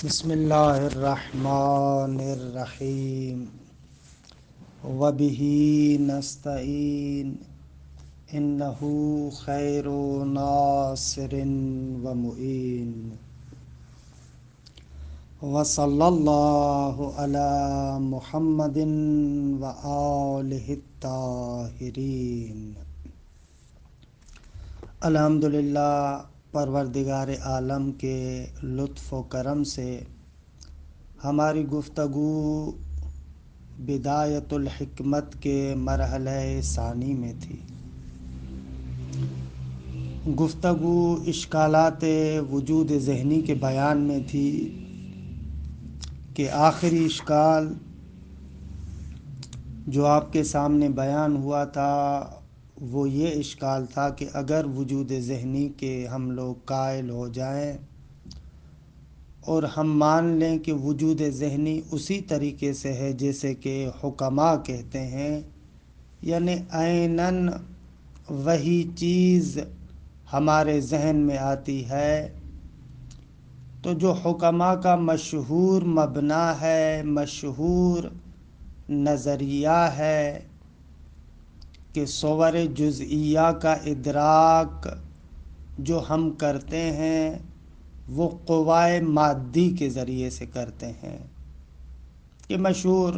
بسم اللہ الرحمن الرحیم وبہ نستعین انہ خیر ناصر ومعین وصلی اللہ علی محمد وآلہ الطاہرین۔ الحمدللہ، پروردگار عالم کے لطف و کرم سے ہماری گفتگو بدایت الحکمت کے مرحلہ ثانی میں تھی۔ گفتگو اشکالات وجود ذہنی کے بیان میں تھی کہ آخری اشکال جو آپ کے سامنے بیان ہوا تھا وہ یہ اشکال تھا کہ اگر وجود ذہنی کے ہم لوگ قائل ہو جائیں اور ہم مان لیں کہ وجود ذہنی اسی طریقے سے ہے جیسے کہ حکماء کہتے ہیں، یعنی عیناً وہی چیز ہمارے ذہن میں آتی ہے، تو جو حکماء کا مشہور مبنی ہے، مشہور نظریہ ہے کہ صور جزئیہ کا ادراک جو ہم کرتے ہیں وہ قوائے مادی کے ذریعے سے کرتے ہیں، یہ مشہور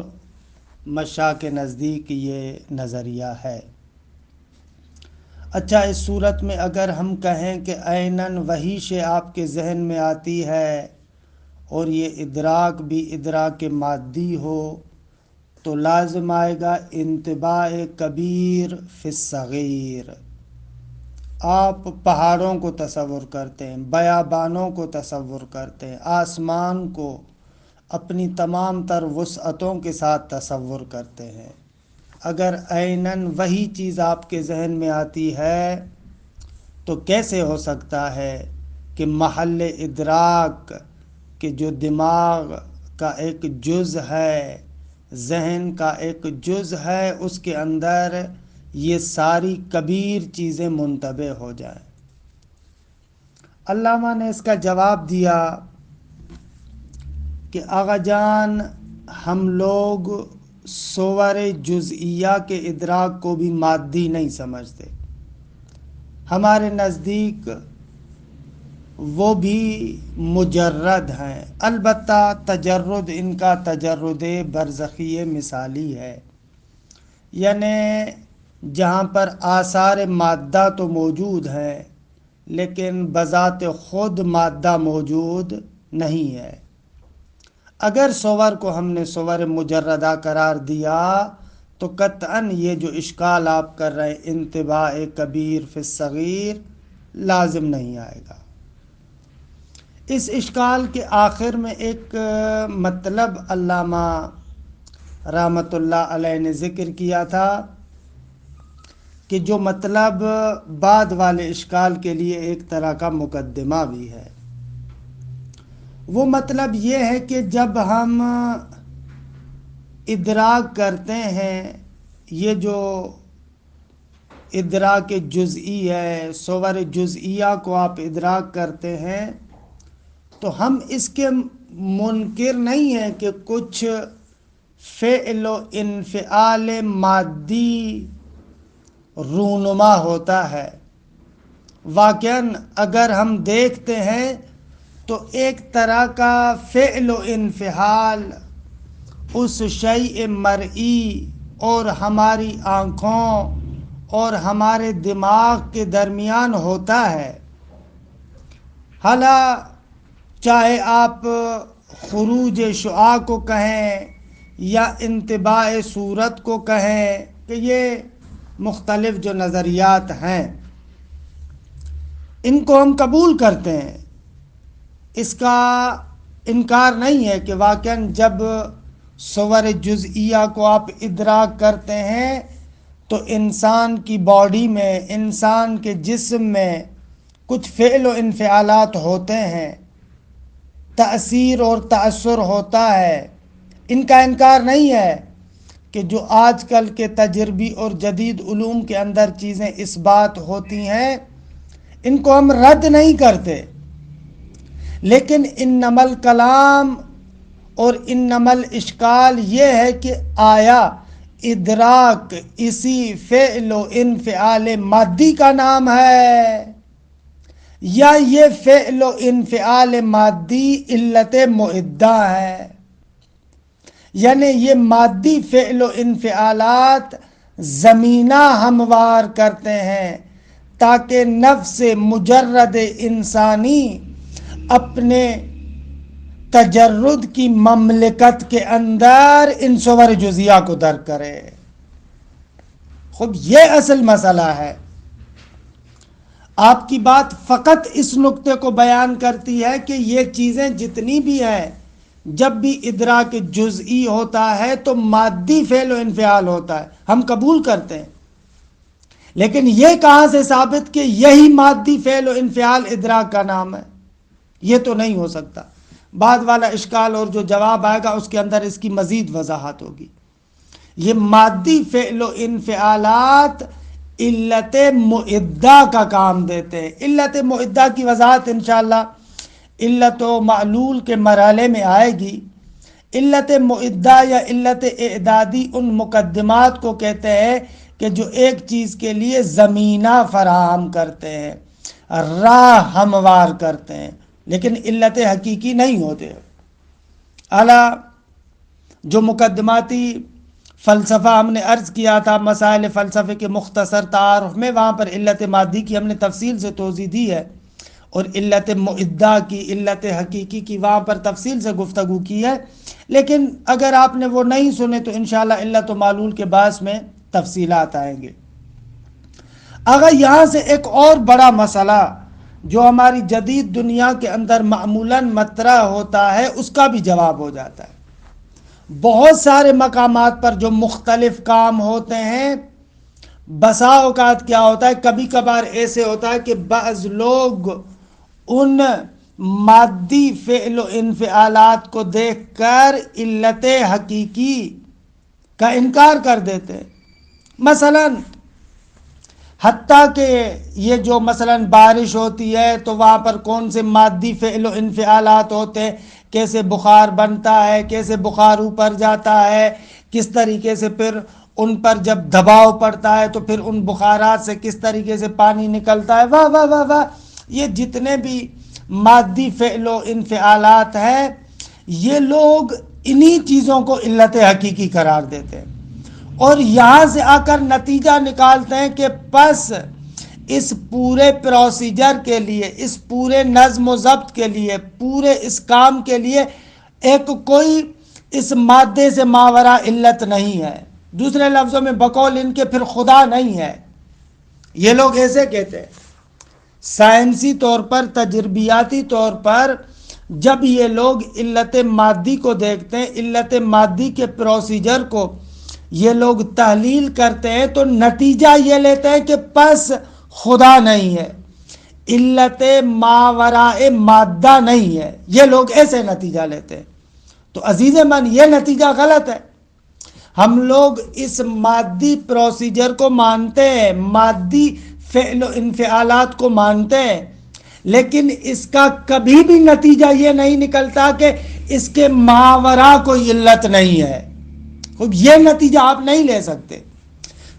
مشاء کے نزدیک یہ نظریہ ہے۔ اچھا، اس صورت میں اگر ہم کہیں کہ عیناً وہی شے آپ کے ذہن میں آتی ہے اور یہ ادراک بھی ادراک مادی ہو تو لازم آئے گا انطباع کبیر فی الصغیر۔ آپ پہاڑوں کو تصور کرتے ہیں، بیابانوں کو تصور کرتے ہیں، آسمان کو اپنی تمام تر وسعتوں کے ساتھ تصور کرتے ہیں۔ اگر عیناً وہی چیز آپ کے ذہن میں آتی ہے تو کیسے ہو سکتا ہے کہ محل ادراک کہ جو دماغ کا ایک جز ہے، ذہن کا ایک جز ہے، اس کے اندر یہ ساری کبیر چیزیں منطبع ہو جائیں؟ علامہ نے اس کا جواب دیا کہ آغا جان، ہم لوگ صور جزئیہ کے ادراک کو بھی مادی نہیں سمجھتے، ہمارے نزدیک وہ بھی مجرد ہیں، البتہ تجرد ان کا تجرد برزخی مثالی ہے، یعنی جہاں پر آثار مادہ تو موجود ہیں لیکن بذات خود مادہ موجود نہیں ہے۔ اگر صور کو ہم نے صور مجردہ قرار دیا تو قطعاً یہ جو اشکال آپ کر رہے ہیں انطباع کبیر فی الصغیر لازم نہیں آئے گا۔ اس اشکال کے آخر میں ایک مطلب علامہ رحمۃ اللہ علیہ نے ذکر کیا تھا کہ جو مطلب بعد والے اشکال کے لیے ایک طرح کا مقدمہ بھی ہے۔ وہ مطلب یہ ہے کہ جب ہم ادراک کرتے ہیں، یہ جو ادراک جزئی ہے، صور جزئیہ کو آپ ادراک کرتے ہیں تو ہم اس کے منکر نہیں ہیں کہ کچھ فعل و انفعال مادی رونما ہوتا ہے۔ واقعاً اگر ہم دیکھتے ہیں تو ایک طرح کا فعل و انفعال اس شیء مرئی اور ہماری آنکھوں اور ہمارے دماغ کے درمیان ہوتا ہے۔ حالا چاہے آپ خروج شعاع کو کہیں یا انطباع صورت کو کہیں، کہ یہ مختلف جو نظریات ہیں ان کو ہم قبول کرتے ہیں، اس کا انکار نہیں ہے کہ واقعاً جب صور جزئیہ کو آپ ادراک کرتے ہیں تو انسان کی باڈی میں، انسان کے جسم میں کچھ فعل و انفعالات ہوتے ہیں، تأثیر اور تأثر ہوتا ہے۔ ان کا انکار نہیں ہے کہ جو آج کل کے تجربی اور جدید علوم کے اندر چیزیں اثبات ہوتی ہیں ان کو ہم رد نہیں کرتے، لیکن انما الکلام اور انما الاشکال یہ ہے کہ آیا ادراک اسی فعل و انفعال مادی کا نام ہے یا یہ فعل و انفعال مادی علت معدہ ہے، یعنی یہ مادی فعل و انفعالات زمینہ ہموار کرتے ہیں تاکہ نفس مجرد انسانی اپنے تجرد کی مملکت کے اندر ان صور جزیہ کو درک کرے۔ خوب یہ اصل مسئلہ ہے۔ آپ کی بات فقط اس نقطے کو بیان کرتی ہے کہ یہ چیزیں جتنی بھی ہیں، جب بھی ادراک جزئی ہوتا ہے تو مادی فعل و انفعال ہوتا ہے، ہم قبول کرتے ہیں، لیکن یہ کہاں سے ثابت کہ یہی مادی فعل و انفعال ادراک کا نام ہے؟ یہ تو نہیں ہو سکتا۔ بعد والا اشکال اور جو جواب آئے گا اس کے اندر اس کی مزید وضاحت ہوگی۔ یہ مادی فعل و انفعالات علت معدہ کا کام دیتے ہیں۔ علت معدہ کی وضاحت انشاءاللہ علت و معلول کے مرحلے میں آئے گی۔ علت معدہ یا علت اعدادی ان مقدمات کو کہتے ہیں کہ جو ایک چیز کے لیے زمینہ فراہم کرتے ہیں، راہ ہموار کرتے ہیں، لیکن علت حقیقی نہیں ہوتے۔ اعلیٰ جو مقدماتی فلسفہ ہم نے عرض کیا تھا مسائل فلسفے کے مختصر تعارف میں، وہاں پر علت مادی کی ہم نے تفصیل سے توضیح دی ہے، اور علت معدہ کی، علت حقیقی کی وہاں پر تفصیل سے گفتگو کی ہے، لیکن اگر آپ نے وہ نہیں سنے تو انشاءاللہ علت و معلول کے باعث میں تفصیلات آئیں گے۔ اگر یہاں سے ایک اور بڑا مسئلہ جو ہماری جدید دنیا کے اندر معمولاً مطرح ہوتا ہے اس کا بھی جواب ہو جاتا ہے۔ بہت سارے مقامات پر جو مختلف کام ہوتے ہیں، بسا اوقات کیا ہوتا ہے، کبھی کبھار ایسے ہوتا ہے کہ بعض لوگ ان مادی فعل و انفعالات کو دیکھ کر علت حقیقی کا انکار کر دیتے ہیں۔ مثلاً حتیٰ کہ یہ جو مثلاً بارش ہوتی ہے تو وہاں پر کون سے مادی فعل و انفعالات ہوتے ہیں، کیسے بخار بنتا ہے، کیسے بخار اوپر جاتا ہے، کس طریقے سے پھر ان پر جب دباؤ پڑتا ہے تو پھر ان بخارات سے کس طریقے سے پانی نکلتا ہے، واہ واہ واہ واہ۔ یہ جتنے بھی مادی فعل و انفعالات ہیں یہ لوگ انہی چیزوں کو علت حقیقی قرار دیتے ہیں، اور یہاں سے آ کر نتیجہ نکالتے ہیں کہ پس اس پورے پروسیجر کے لیے، اس پورے نظم و ضبط کے لیے، پورے اس کام کے لیے ایک کوئی اس مادے سے ماورا علت نہیں ہے۔ دوسرے لفظوں میں بقول ان کے پھر خدا نہیں ہے۔ یہ لوگ ایسے کہتے ہیں۔ سائنسی طور پر، تجربیاتی طور پر جب یہ لوگ علت مادی کو دیکھتے ہیں، علت مادی کے پروسیجر کو یہ لوگ تحلیل کرتے ہیں تو نتیجہ یہ لیتے ہیں کہ پس خدا نہیں ہے، علت ماوراء مادہ نہیں ہے۔ یہ لوگ ایسے نتیجہ لیتے ہیں۔ تو عزیز من، یہ نتیجہ غلط ہے۔ ہم لوگ اس مادی پروسیجر کو مانتے ہیں، مادی فعل و انفعالات کو مانتے ہیں، لیکن اس کا کبھی بھی نتیجہ یہ نہیں نکلتا کہ اس کے ماوراء کوئی علت نہیں ہے۔ یہ نتیجہ آپ نہیں لے سکتے،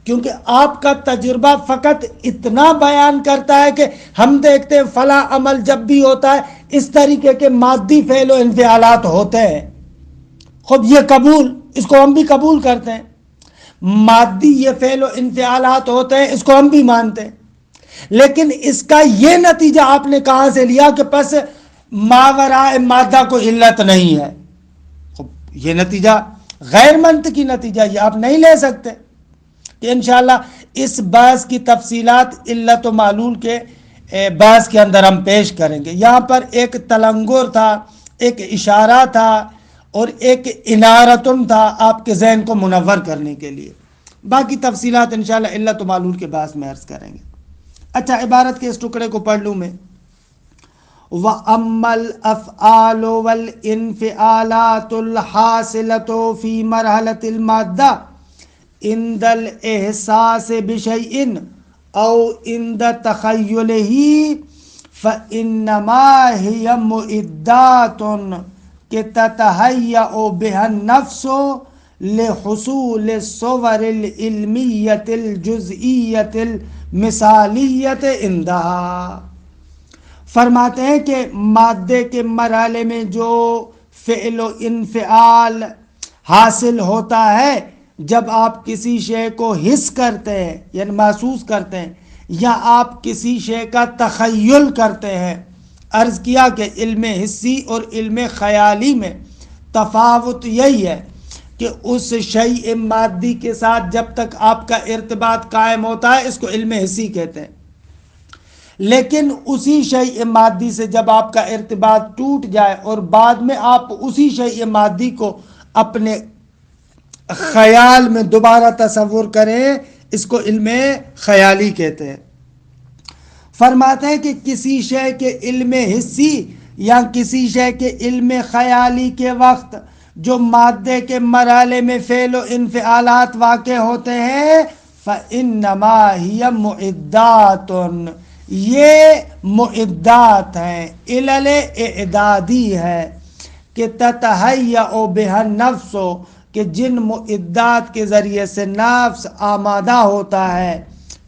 کیونکہ آپ کا تجربہ فقط اتنا بیان کرتا ہے کہ ہم دیکھتے ہیں فلاں عمل جب بھی ہوتا ہے اس طریقے کے مادی فعل و انفعالات ہوتے ہیں۔ خود یہ قبول، اس کو ہم بھی قبول کرتے ہیں، مادی یہ فعل و انفعالات ہوتے ہیں، اس کو ہم بھی مانتے ہیں، لیکن اس کا یہ نتیجہ آپ نے کہاں سے لیا کہ پس ماوراء مادہ کو علت نہیں ہے؟ یہ نتیجہ غیر منطقی نتیجہ، یہ آپ نہیں لے سکتے۔ کہ انشاءاللہ اس بحث کی تفصیلات علت و معلول کے بحث کے اندر ہم پیش کریں گے۔ یہاں پر ایک تلنگر تھا، ایک اشارہ تھا اور ایک انارتن تھا آپ کے ذہن کو منور کرنے کے لیے۔ باقی تفصیلات انشاءاللہ علت و معلول کے بحث میں عرض کریں گے۔ اچھا، عبارت کے اس ٹکڑے کو پڑھ لوں میں۔ وَأَمَّا الْأَفْعَالُ وَالْإِنْفِعَالَاتُ الْحَاصِلَةُ فِي مَرْحَلَةِ الْمَادَّةِ عِنْدَ الْإِحْسَاسِ بِشَيْءٍ أَوْ عِنْدَ تَخَيُّلِهِ فإنما ہی معدات کہ تتہیأ بها النفس لحصول الصور العلمیت الجزئیت المثالیت عندها۔ فرماتے ہیں کہ مادے کے مرحلے میں جو فعل و انفعال حاصل ہوتا ہے جب آپ کسی شے کو حس کرتے ہیں یعنی محسوس کرتے ہیں یا آپ کسی شے کا تخیل کرتے ہیں۔ عرض کیا کہ علم حسی اور علم خیالی میں تفاوت یہی ہے کہ اس شیء مادی کے ساتھ جب تک آپ کا ارتباط قائم ہوتا ہے اس کو علم حسی کہتے ہیں، لیکن اسی شیء مادی سے جب آپ کا ارتباط ٹوٹ جائے اور بعد میں آپ اسی شیء مادی کو اپنے خیال میں دوبارہ تصور کریں اس کو علم خیالی کہتے ہیں۔ فرماتے ہیں کہ کسی شے کے علم حسی یا کسی شے کے علم خیالی کے وقت جو مادے کے مرحلے میں فعل و انفعالات واقع ہوتے ہیں فإنما ہی معدات، یہ معدات ہیں، علل اعدادی ہے کہ تتہیأ بها النفس، کہ جن معدات کے ذریعے سے نفس آمادہ ہوتا ہے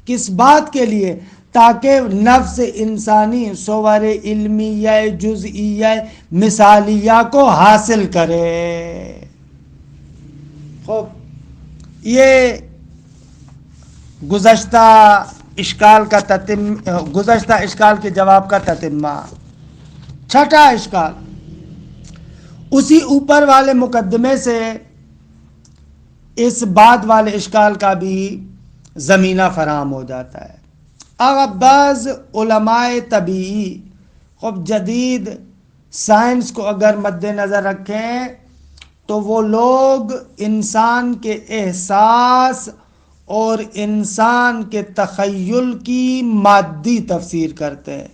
کس بات کے لیے؟ تاکہ نفس انسانی صور علمیہ جزئیہ مثالیہ کو حاصل کرے۔ خوب، یہ گزشتہ اشکال کے جواب کا تتمہ۔ چھٹا اشکال اسی اوپر والے مقدمے سے اس بعد والے اشکال کا بھی زمینہ فراہم ہو جاتا ہے۔ اب بعض علماء طبیعی خب جدید سائنس کو اگر مد نظر رکھیں تو وہ لوگ انسان کے احساس اور انسان کے تخیل کی مادی تفسیر کرتے ہیں۔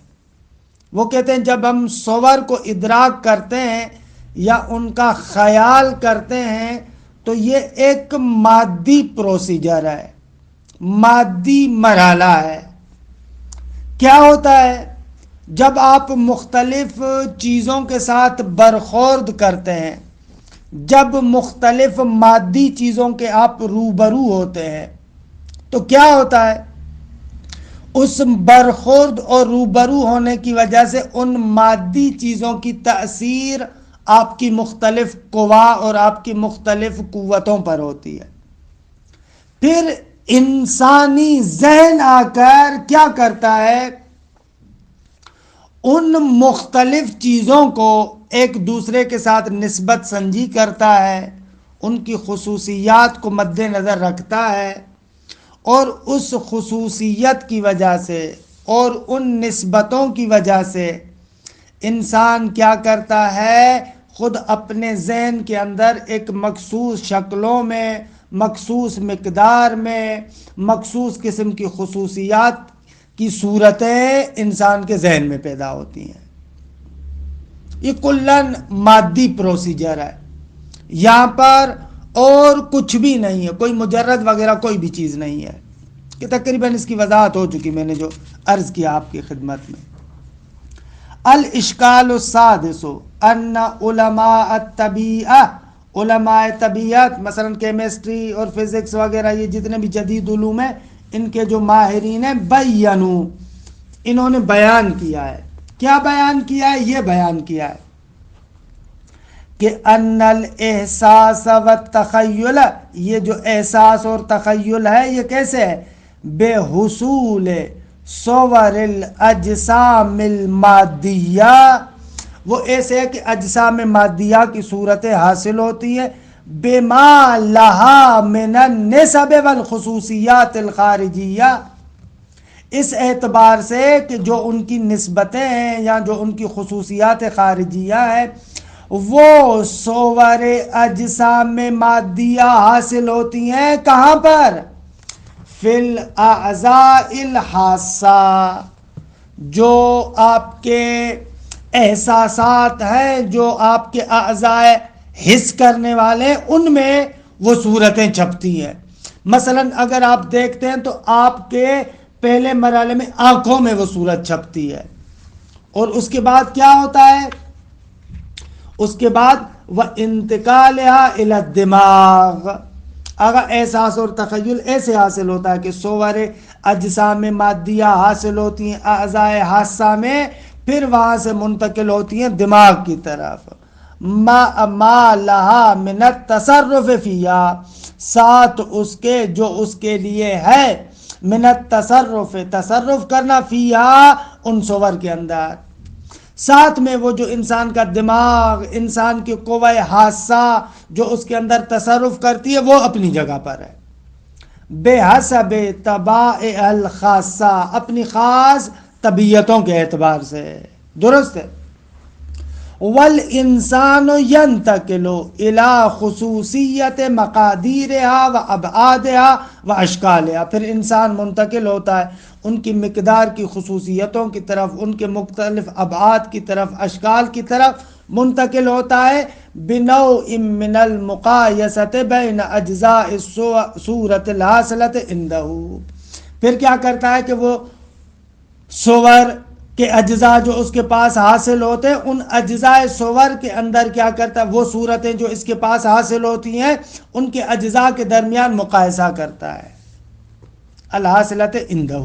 وہ کہتے ہیں جب ہم صور کو ادراک کرتے ہیں یا ان کا خیال کرتے ہیں تو یہ ایک مادی پروسیجر ہے، مادی مرحلہ ہے۔ کیا ہوتا ہے؟ جب آپ مختلف چیزوں کے ساتھ برخورد کرتے ہیں، جب مختلف مادی چیزوں کے آپ روبرو ہوتے ہیں تو کیا ہوتا ہے؟ اس برخورد اور روبرو ہونے کی وجہ سے ان مادی چیزوں کی تأثیر آپ کی مختلف قوا اور آپ کی مختلف قوتوں پر ہوتی ہے۔ پھر انسانی ذہن آ کر کیا کرتا ہے؟ ان مختلف چیزوں کو ایک دوسرے کے ساتھ نسبت سنجی کرتا ہے، ان کی خصوصیات کو مد نظر رکھتا ہے، اور اس خصوصیت کی وجہ سے اور ان نسبتوں کی وجہ سے انسان کیا کرتا ہے؟ خود اپنے ذہن کے اندر ایک مخصوص شکلوں میں، مخصوص مقدار میں، مخصوص قسم کی خصوصیات کی صورتیں انسان کے ذہن میں پیدا ہوتی ہیں۔ یہ کلن مادی پروسیجر ہے، یہاں پر اور کچھ بھی نہیں ہے، کوئی مجرد وغیرہ کوئی بھی چیز نہیں ہے، کہ تقریباً اس کی وضاحت ہو چکی میں نے جو عرض کیا آپ کی خدمت میں۔ الاشکال السادس ان علماء الطبیعہ، علماء طبیعت مثلا کیمسٹری اور فزکس وغیرہ یہ جتنے بھی جدید علوم ہیں ان کے جو ماہرین ہیں بینو، انہوں نے بیان کیا ہے۔ کیا بیان کیا ہے؟ یہ بیان کیا ہے کہ ان الاحساس والتخیل، یہ جو احساس اور تخیل ہے یہ کیسے ہے؟ بے حصول صور الاجسام المادیہ، وہ ایسے ہے کہ اجسام مادیہ کی صورتیں حاصل ہوتی ہیں بما لہا من النسب والخصوصیات الخارجیہ، اس اعتبار سے کہ جو ان کی نسبتیں ہیں یا جو ان کی خصوصیات خارجیہ ہیں وہ صور اجسام مادیہ حاصل ہوتی ہیں۔ کہاں پر؟ فی الاعضاء الحاسہ، جو آپ کے احساسات ہیں، جو آپ کے اعضاء حس کرنے والے، ان میں وہ صورتیں چھپتی ہیں۔ مثلا اگر آپ دیکھتے ہیں تو آپ کے پہلے مرحلے میں آنکھوں میں وہ صورت چھپتی ہے، اور اس کے بعد کیا ہوتا ہے؟ اس کے بعد وَإِنْتِقَالِهَا إِلَى الدِّمَاغ، اگر احساس اور تخیل ایسے حاصل ہوتا ہے کہ صور اجسام مادیہ حاصل ہوتی ہیں اعضائے حاسہ میں، پھر وہاں سے منتقل ہوتی ہیں دماغ کی طرف، ما لہا من التصرف فیہا، ساتھ اس کے جو اس کے لیے ہے من التصرف، تصرف کرنا، فیہا ان صور کے اندر، ساتھ میں وہ جو انسان کا دماغ، انسان کی قوہ حاسہ جو اس کے اندر تصرف کرتی ہے وہ اپنی جگہ پر ہے، بحسب طبائع الخاصہ، اپنی خاص طبیعتوں کے اعتبار سے، درست ہے۔ والانسان ينتقل الى خصوصیت مقادیرها وابعادها واشکالها، پھر انسان منتقل ہوتا ہے ان کی مقدار کی خصوصیتوں کی طرف، ان کے مختلف ابعاد کی طرف، اشکال کی طرف منتقل ہوتا ہے، بنوع من المقایسۃ بین اجزاء الصورۃ الحاصلۃ عنده، پھر کیا کرتا ہے کہ وہ صور کے اجزاء جو اس کے پاس حاصل ہوتے ہیں، ان اجزاء صور کے اندر کیا کرتا ہے، وہ صورتیں جو اس کے پاس حاصل ہوتی ہیں ان کے اجزاء کے درمیان مقایسہ کرتا ہے، الحاصلۃ عنده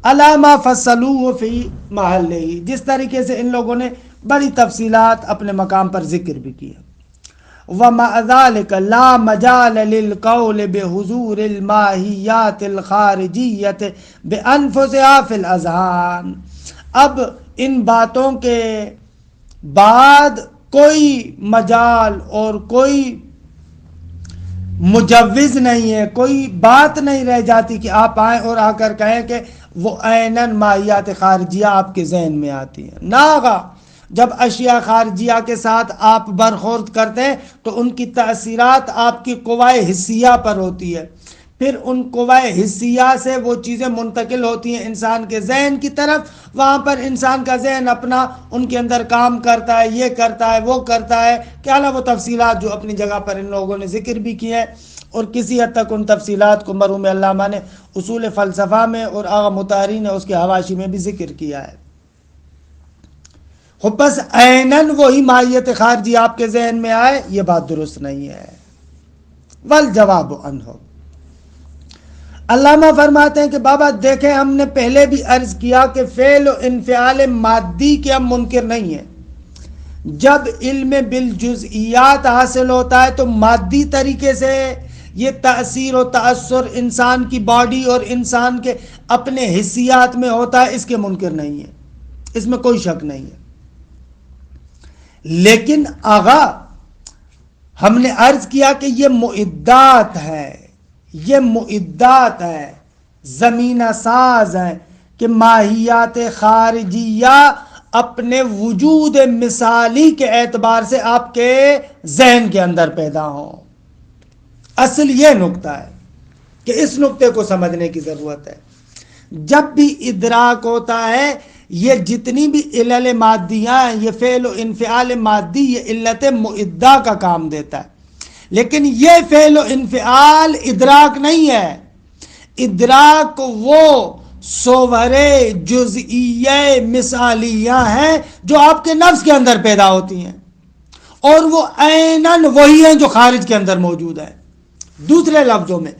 علی ما فصلوه فی محلہ، جس طریقے سے ان لوگوں نے بڑی تفصیلات اپنے مقام پر ذکر بھی کیا۔ وَمَعَ ذَلِكَ لَا مَجَالَ لِلْقَوْلِ بِحُضُورِ الْمَاهِيَّاتِ الْخَارِجِيَّةِ بِأَنفُسِهَا فِي الْأَذْهَانِ، اب ان باتوں کے بعد کوئی مجال اور کوئی مجوز نہیں ہے، کوئی بات نہیں رہ جاتی کہ آپ آئیں اور آ کر کہیں کہ وہ عیناً ماہیات خارجیہ آپ کے ذہن میں آتی ہیں، ناغا جب اشیاء خارجیہ کے ساتھ آپ برخورد کرتے ہیں تو ان کی تأثیرات آپ کی قوہ حسیہ پر ہوتی ہے، پھر ان قوہ حسیہ سے وہ چیزیں منتقل ہوتی ہیں انسان کے ذہن کی طرف، وہاں پر انسان کا ذہن اپنا ان کے اندر کام کرتا ہے، یہ کرتا ہے، وہ کرتا ہے، کیا نہ وہ تفصیلات جو اپنی جگہ پر ان لوگوں نے ذکر بھی کی ہے، اور کسی حد تک ان تفصیلات کو مرحوم علامہ نے اصول فلسفہ میں اور آغا مطہری نے اس کے حواشی میں بھی ذکر کیا ہے۔ خب بس عیناً وہی ماہیت خارجی آپ کے ذہن میں آئے، یہ بات درست نہیں ہے۔ والجواب عنہ، علامہ فرماتے ہیں کہ بابا دیکھیں، ہم نے پہلے بھی عرض کیا کہ فعل و انفعال مادی کے ہم منکر نہیں ہیں، جب علم بالجزئیات حاصل ہوتا ہے تو مادی طریقے سے یہ تأثیر و تأثر انسان کی باڈی اور انسان کے اپنے حسیات میں ہوتا ہے، اس کے منکر نہیں ہے، اس میں کوئی شک نہیں ہے۔ لیکن آغا ہم نے عرض کیا کہ یہ معدات ہے، یہ معدات ہے، زمینہ ساز ہیں کہ ماہیات خارجیہ اپنے وجود مثالی کے اعتبار سے آپ کے ذہن کے اندر پیدا ہوں۔ اصل یہ نقطہ ہے کہ اس نقطے کو سمجھنے کی ضرورت ہے۔ جب بھی ادراک ہوتا ہے، یہ جتنی بھی علل مادیاں ہیں، یہ فعل و انفعال مادی، یہ علت معدہ کا کام دیتا ہے، لیکن یہ فعل و انفعال ادراک نہیں ہے۔ ادراک وہ صور جزئیہ مثالیہ ہیں جو آپ کے نفس کے اندر پیدا ہوتی ہیں، اور وہ عیناً وہی ہیں جو خارج کے اندر موجود ہیں۔ دوسرے لفظوں میں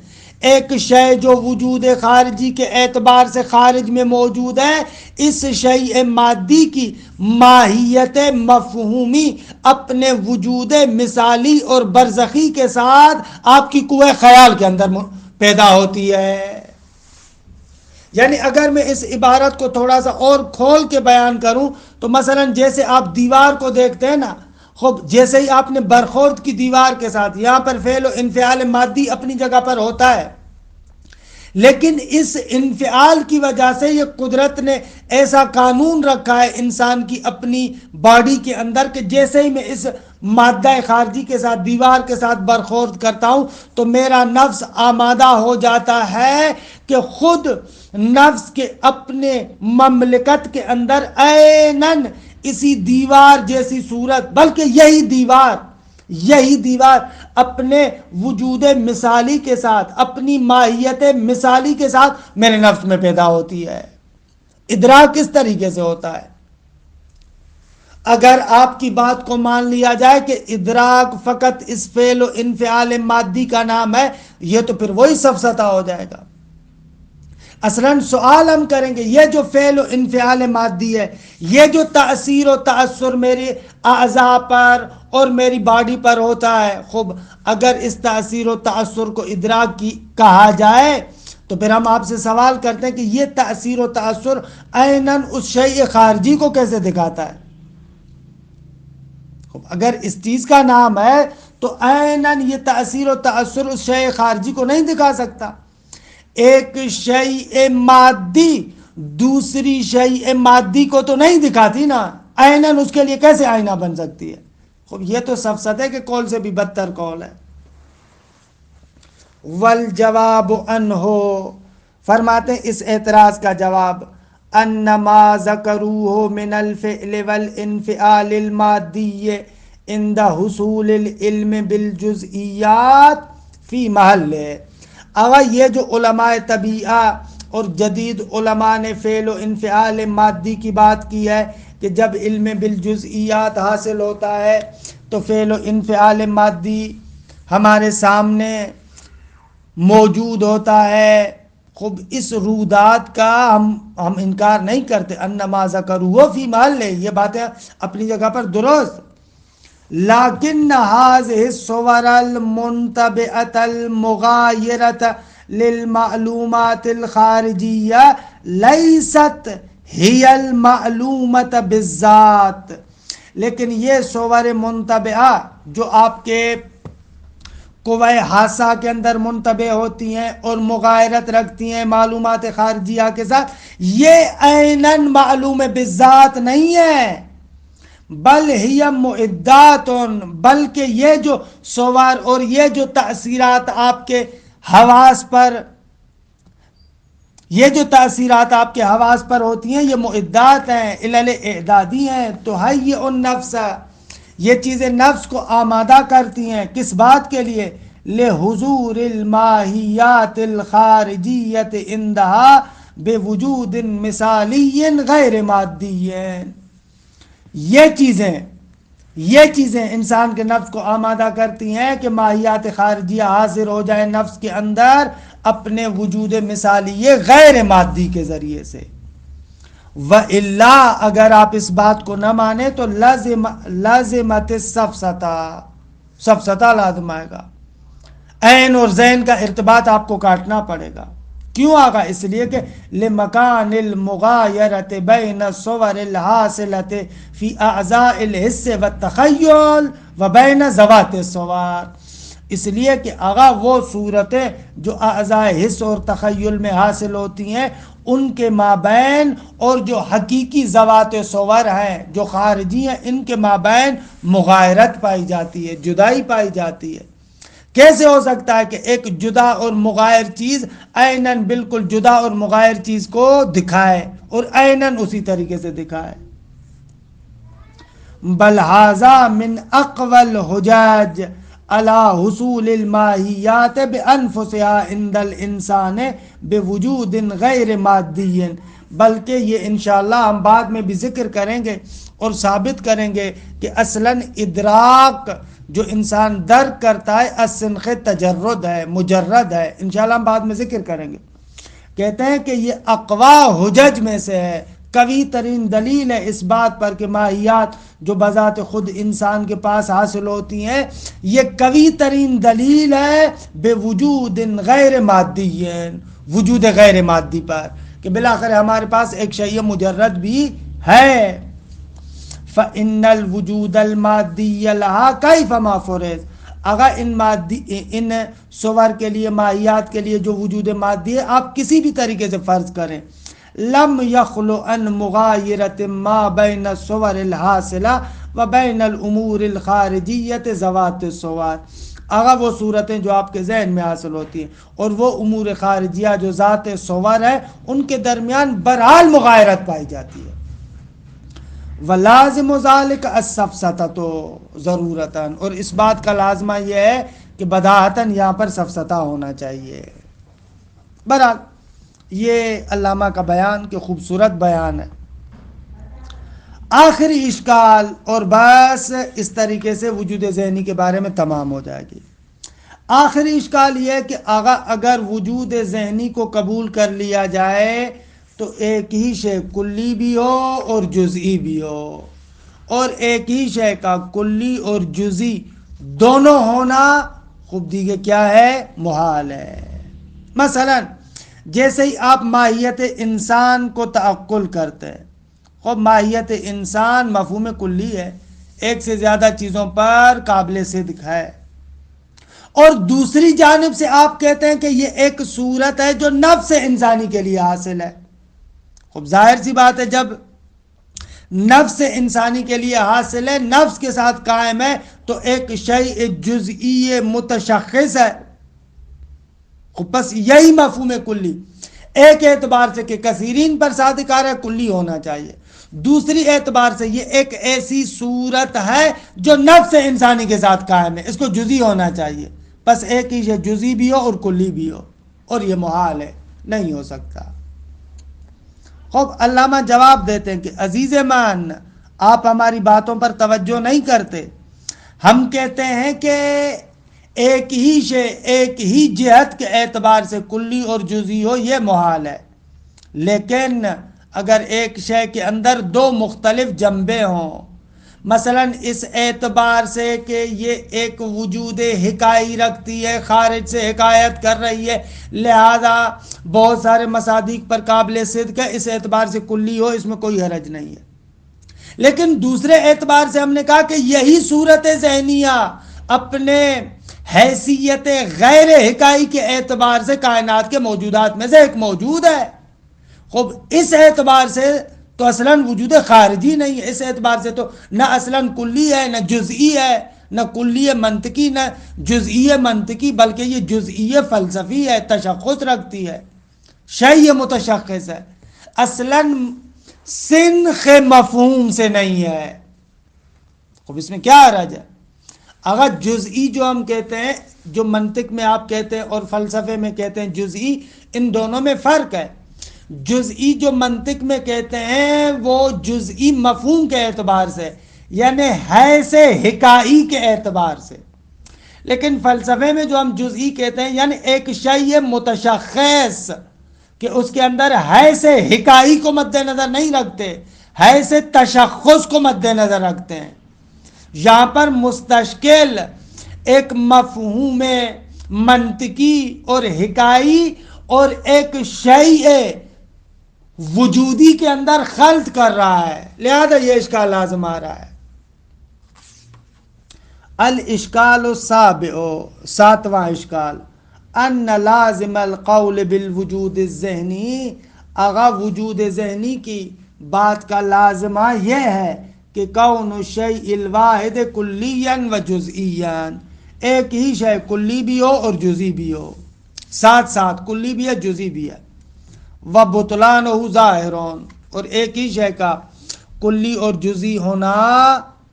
ایک شے جو وجود خارجی کے اعتبار سے خارج میں موجود ہے، اس شیء مادی کی ماہیت مفہومی اپنے وجود مثالی اور برزخی کے ساتھ آپ کی قوہ خیال کے اندر پیدا ہوتی ہے۔ یعنی اگر میں اس عبارت کو تھوڑا سا اور کھول کے بیان کروں تو مثلا جیسے آپ دیوار کو دیکھتے ہیں نا، خب جیسے ہی آپ نے برخورد کی دیوار کے ساتھ، یہاں پر فعل و انفعال مادی اپنی جگہ پر ہوتا ہے، لیکن اس انفعال کی وجہ سے یہ قدرت نے ایسا قانون رکھا ہے انسان کی اپنی باڈی کے اندر کہ جیسے ہی میں اس مادہ خارجی کے ساتھ، دیوار کے ساتھ برخورد کرتا ہوں تو میرا نفس آمادہ ہو جاتا ہے کہ خود نفس کے اپنے مملکت کے اندر عیناً اسی دیوار جیسی صورت، بلکہ یہی دیوار اپنے وجود مثالی کے ساتھ، اپنی ماہیت مثالی کے ساتھ میرے نفس میں پیدا ہوتی ہے۔ ادراک کس طریقے سے ہوتا ہے؟ اگر آپ کی بات کو مان لیا جائے کہ ادراک فقط اس فعل و انفعال مادی کا نام ہے، یہ تو پھر وہی سفسطہ ہو جائے گا۔ اصلاً سوال ہم کریں گے یہ جو فعل و انفعال مادی ہے، یہ جو تأثیر و تأثر میری اعضاء پر اور میری باڈی پر ہوتا ہے، خوب اگر اس تأثیر و تأثر کو ادراک کی کہا جائے تو پھر ہم آپ سے سوال کرتے ہیں کہ یہ تأثیر و تأثر عیناً اس شیء خارجی کو کیسے دکھاتا ہے؟ اگر اس چیز کا نام ہے تو عیناً یہ تأثیر و تأثر اس شیء خارجی کو نہیں دکھا سکتا۔ ایک شیء مادی دوسری شیء مادی کو تو نہیں دکھاتی نا، عیناً اس کے لیے کیسے آئینہ بن سکتی ہے؟ خوب یہ تو سفسطے کے قول سے بھی بدتر قول ہے۔ والجواب عنہ، فرماتے ہیں اس اعتراض کا جواب، انما ذکروہ من الفعل والانفعال المادی عند حصول العلم بالجزئیات فی محل ہے۔ اگر یہ جو علماء طبیعہ اور جدید علماء نے فعل و انفعال مادی کی بات کی ہے کہ جب علم بالجزئیات حاصل ہوتا ہے تو فعل و انفعال مادی ہمارے سامنے موجود ہوتا ہے۔ خوب اس رودات کا ہم انکار نہیں کرتے، انما ذکروہ فی محل ہے، یہ باتیں اپنی جگہ پر درست، لیکن هذه الصور المنتبئة المغايرة للمعلومات الخارجية ليست هي المعلومة بالذات، لیکن یہ صور منتبعہ جو آپ کے قوہ حاسہ کے اندر منتبع ہوتی ہیں اور مغایرت رکھتی ہیں معلومات خارجیہ کے ساتھ، یہ عیناً معلوم بالذات نہیں ہے، بل ہی معدات، بلکہ یہ جو صور اور یہ جو تأثیرات آپ کے حواس پر ہوتی ہیں یہ معدات ہیں، علل اعدادی ہیں، تو حی النفس، یہ چیزیں نفس کو آمادہ کرتی ہیں کس بات کے لیے؟ لحضور الماہیات الخارجیت عندہا بوجود مثالی غیر مادی، یہ چیزیں انسان کے نفس کو آمادہ کرتی ہیں کہ ماہیات خارجیہ حاضر ہو جائے نفس کے اندر اپنے وجود مثالی غیر مادی کے ذریعے سے۔ وَإِلَّا، اگر آپ اس بات کو نہ مانیں تو لازمت سفسطہ لازم آئے گا، عین اور ذہن کا ارتباط آپ کو کاٹنا پڑے گا۔ کیوں آگا؟ اس لیے کہ لمکان المغایرت بین الصور الحاصلت فی اعضاء الحس والتخیل وبین ذوات الصور، اس لیے کہ آگا وہ صورتیں جو اعضاء حس اور تخیل میں حاصل ہوتی ہیں ان کے مابین اور جو حقیقی ذوات صور ہیں جو خارجی ہیں ان کے مابین مغایرت پائی جاتی ہے، جدائی پائی جاتی ہے۔ کیسے ہو سکتا ہے کہ ایک جدا اور مغایر چیز عیناً بالکل جدا اور مغایر چیز کو دکھائے اور عیناً اسی طریقے سے دکھائے؟ بل ھذا من اقوى الحجج على حصول الماہیات بانفسها عند الانسان بوجود غیر مادی، بلکہ یہ انشاءاللہ ہم بعد میں بھی ذکر کریں گے اور ثابت کریں گے کہ اصلاً ادراک جو انسان درک کرتا ہے السنخ تجرد ہے، مجرد ہے، انشاءاللہ ہم بعد میں ذکر کریں گے۔ کہتے ہیں کہ یہ اقوا حجج میں سے ہے، قوی ترین دلیل ہے اس بات پر کہ ماہیات جو بذات خود انسان کے پاس حاصل ہوتی ہیں یہ قوی ترین دلیل ہے بے وجود غیر مادی، وجود غیر مادی پر، کہ بالآخر ہمارے پاس ایک شیء مجرد بھی ہے۔ فَإِنَّ الْوُجُودَ الْمَادِيَّ لَهَا كَيْفَ مَا فُرِضَ، اگر ان صور کے لیے ماہیات کے لیے جو وجود مادی ہے آپ کسی بھی طریقے سے فرض کریں، لم يخلو ان مغایرت ما بین الصور الحاصلہ و بین الامور الخارجیت ذوات الصور، اگر وہ صورتیں جو آپ کے ذہن میں حاصل ہوتی ہیں اور وہ امور خارجیہ جو ذات صور ہے ان کے درمیان بہرحال مغایرت پائی جاتی ہے۔ وَلَازِمُ ذَلِكَ السَّفْسَطَةُ ضرورتاً، اور اس بات کا لازمہ یہ ہے کہ بداہتاً یہاں پر سفسطہ ہونا چاہیے۔ بہرحال یہ علامہ کا بیان کہ خوبصورت بیان ہے۔ آخری اشکال، اور بس اس طریقے سے وجود ذہنی کے بارے میں تمام ہو جائے گی۔ آخری اشکال یہ ہے کہ اگر وجود ذہنی کو قبول کر لیا جائے تو ایک ہی شے کلی بھی ہو اور جزئی بھی ہو، اور ایک ہی شے کا کلی اور جزئی دونوں ہونا خوب دیگه کیا ہے؟ محال ہے۔ مثلا جیسے ہی آپ ماہیت انسان کو تعقل کرتے ہیں، خب ماہیت انسان مفہوم کلی ہے، ایک سے زیادہ چیزوں پر قابل صدق ہے، اور دوسری جانب سے آپ کہتے ہیں کہ یہ ایک صورت ہے جو نفس انسانی کے لیے حاصل ہے۔ خب ظاہر سی بات ہے، جب نفس انسانی کے لیے حاصل ہے، نفس کے ساتھ قائم ہے، تو ایک شیء جزئی متشخص ہے۔ خب بس یہی مفہوم کلی ایک اعتبار سے کہ کثیرین پر صادق آ رہا ہے، کلی ہونا چاہیے، دوسری اعتبار سے یہ ایک ایسی صورت ہے جو نفس انسانی کے ساتھ قائم ہے، اس کو جزئی ہونا چاہیے۔ بس ایک ہی جزئی بھی ہو اور کلی بھی ہو، اور یہ محال ہے، نہیں ہو سکتا۔ خوب علامہ جواب دیتے ہیں کہ عزیز مان، آپ ہماری باتوں پر توجہ نہیں کرتے۔ ہم کہتے ہیں کہ ایک ہی شے ایک ہی جہت کے اعتبار سے کلی اور جزئی ہو، یہ محال ہے، لیکن اگر ایک شے کے اندر دو مختلف جنبے ہوں، مثلا اس اعتبار سے کہ یہ ایک وجود حکائی رکھتی ہے، خارج سے حکایت کر رہی ہے، لہذا بہت سارے مصادیق پر قابل صدق ہے، اس اعتبار سے کلی ہو، اس میں کوئی حرج نہیں ہے۔ لیکن دوسرے اعتبار سے ہم نے کہا کہ یہی صورت ذہنیہ اپنے حیثیت غیر حکائی کے اعتبار سے کائنات کے موجودات میں سے ایک موجود ہے۔ خوب اس اعتبار سے تو اصلاً وجود خارجی نہیں ہے، اس اعتبار سے تو نہ اصلاً کلی ہے نہ جزئی ہے، نہ کلی منطقی نہ جزئی منطقی، بلکہ یہ جزئی فلسفی ہے، تشخص رکھتی ہے، شیء متشخص ہے، اصلاً سنخ مفہوم سے نہیں ہے۔ خوب اس میں کیا حرج ہے؟ اگر جزئی جو ہم کہتے ہیں، جو منطق میں آپ کہتے ہیں اور فلسفے میں کہتے ہیں جزئی، ان دونوں میں فرق ہے۔ جزئی جو منطق میں کہتے ہیں وہ جزئی مفہوم کے اعتبار سے، یعنی ہے سے حکائی کے اعتبار سے، لیکن فلسفے میں جو ہم جزئی کہتے ہیں یعنی ایک شیء متشخص کہ اس کے اندر ہے سے حکائی کو مد نظر نہیں رکھتے، ہے سے تشخص کو مد نظر رکھتے ہیں۔ یہاں پر مستشکل ایک مفہوم منطقی اور حکائی اور ایک شیء وجودی کے اندر خلط کر رہا ہے، لہذا یہ اشکال لازم آ رہا ہے۔ الاشکال السابع، ساتواں اشکال، ان لازم القول بالوجود الذہنی، وجود ذہنی کی بات کا لازمہ یہ ہے کہ کون الشیء الواحد کلیا و جزئیا، ایک ہی شے کلی بھی ہو اور جزئی بھی ہو، ساتھ ساتھ کلی بھی ہے جزئی بھی ہے، و بطلانہ ظاہرون، اور ایک ہی شے کا کلی اور جزئی ہونا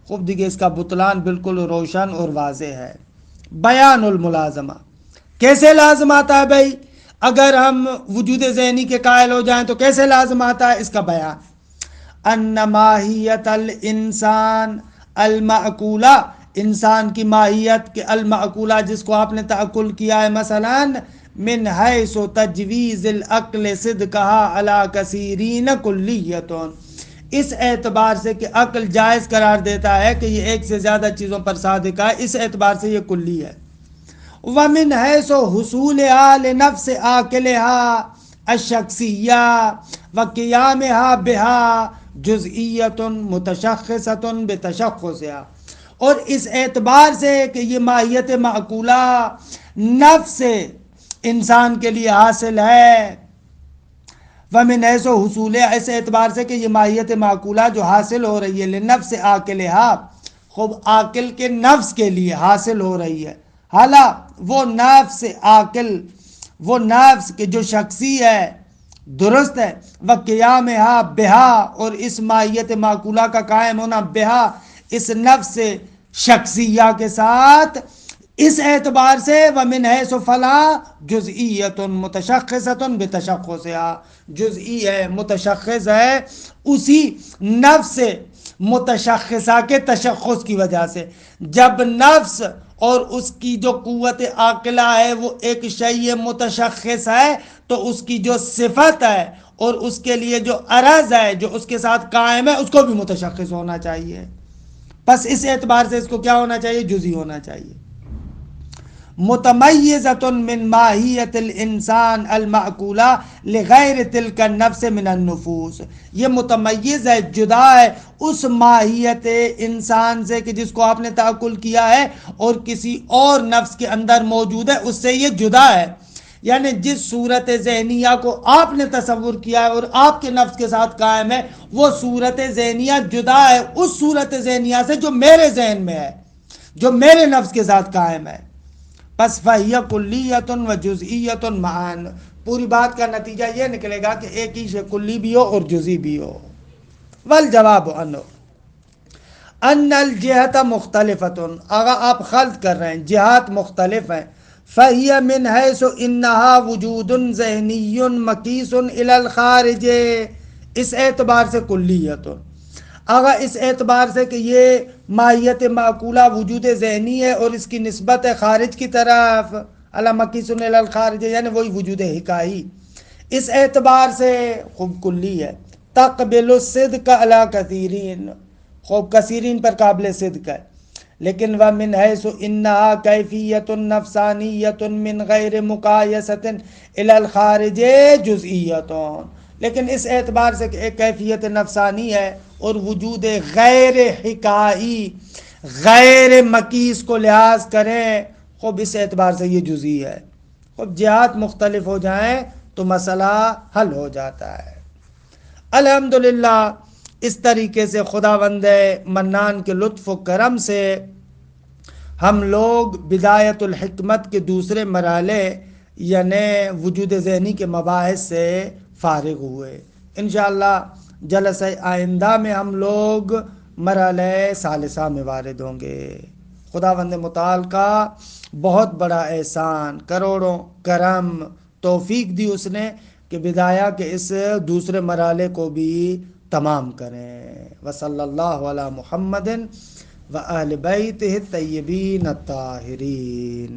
خوب دیکھیں اس کا بطلان بالکل روشن اور واضح ہے۔ بیان الملازمہ، کیسے لازم آتا ہے بھائی؟ اگر ہم وجود ذہنی کے قائل ہو جائیں تو کیسے لازم آتا ہے؟ اس کا بیان، ان ماہیت الانسان المعقولہ، انسان کی ماہیت کے المعقولہ جس کو آپ نے تعقل کیا ہے، مثلا من حیث تجویز العقل صدقها علی کثیرین کلیۃ، اس اعتبار سے کہ عقل جائز قرار دیتا ہے کہ یہ ایک سے زیادہ چیزوں پر صادق ہے، اس اعتبار سے یہ کلی ہے۔ ومن حیث حصولها لنفس عاقلها الشخصیہ وقیامها بها جزئیۃ متشخصۃ بتشخصها، اور اس اعتبار سے کہ یہ ماہیت معقولہ نفس انسان کے لیے حاصل ہے، ومن حیث حصول، اس اعتبار سے کہ یہ ماہیت معقولہ جو حاصل ہو رہی ہے لنفس عاقلها، خوب عاقل کے نفس کے لیے حاصل ہو رہی ہے، حالا وہ نفس عاقل، وہ نفس کے جو شخصی ہے، درست ہے، وقیامها بها، اور اس ماہیت معقولہ کا قائم ہونا بها، اس نفس شخصیہ کے ساتھ، اس اعتبار سے ومن حیث فلا جزئیۃ متشخصۃ بتشخصها، جزئی ہے، متشخص ہے اسی نفس متشخصہ کے تشخص کی وجہ سے. جب نفس اور اس کی جو قوت عاقلہ ہے وہ ایک شیء متشخص ہے تو اس کی جو صفت ہے اور اس کے لیے جو عرض ہے جو اس کے ساتھ قائم ہے اس کو بھی متشخص ہونا چاہیے. بس اس اعتبار سے اس کو کیا ہونا چاہیے؟ جزئی ہونا چاہیے. متمیزۃ من ماہیت الانسان المعقولہ لغیر تلک النفس من النفوس. یہ متمیز ہے، جدا ہے اس ماہیت انسان سے کہ جس کو آپ نے تعقل کیا ہے اور کسی اور نفس کے اندر موجود ہے، اس سے یہ جدا ہے. یعنی جس صورت ذہنیہ کو آپ نے تصور کیا ہے اور آپ کے نفس کے ساتھ قائم ہے، وہ صورت ذہنیہ جدا ہے اس صورت ذہنیہ سے جو میرے ذہن میں ہے، جو میرے نفس کے ساتھ قائم ہے. پس فہیہ کلیۃ و جزئیۃ معاً. پوری بات کا نتیجہ یہ نکلے گا کہ ایک ہی شے کلی بھی ہو اور جزئی بھی ہو. والجواب عنہ ان الجہت مختلفۃ. اگر آپ خلط کر رہے ہیں جہات مختلف ہیں. فہی من حیث انہا وجود ذہنی مقیس الی الخارج. اس اعتبار سے کلیت. اگر اس اعتبار سے کہ یہ ماہیت معقولہ وجود ذہنی ہے اور اس کی نسبت ہے خارج کی طرف، الی مقیس الی الخارج یعنی وہی وجود حکائی، اس اعتبار سے خوب کلی ہے. تقبل الصدق علی کثیرین. خوب کثیرین پر قابل صدق ہے. لیکن ومن حیث انہا کیفیت نفسانیت من غیر مقایست الی الخارج جزئیت. لیکن اس اعتبار سے کہ ایک کیفیت نفسانی ہے اور وجود غیر حکائی غیر مقیس کو لحاظ کریں، خوب اس اعتبار سے یہ جزئی ہے. خوب جہات مختلف ہو جائیں تو مسئلہ حل ہو جاتا ہے. الحمدللہ اس طریقے سے خداوند منان کے لطف و کرم سے ہم لوگ بدایت الحکمت کے دوسرے مرحلے یعنی وجود ذہنی کے مباحث سے فارغ ہوئے. انشاءاللہ جلسہ آئندہ میں ہم لوگ مرحلہ ثالثہ میں وارد ہوں گے. خداوند متعال کا بہت بڑا احسان، کروڑوں کرم، توفیق دی اس نے کہ بدایہ کے اس دوسرے مرحلے کو بھی تمام کریں. وصلی اللہ علی محمد و اہل بیتہ الطیبین الطاہرین.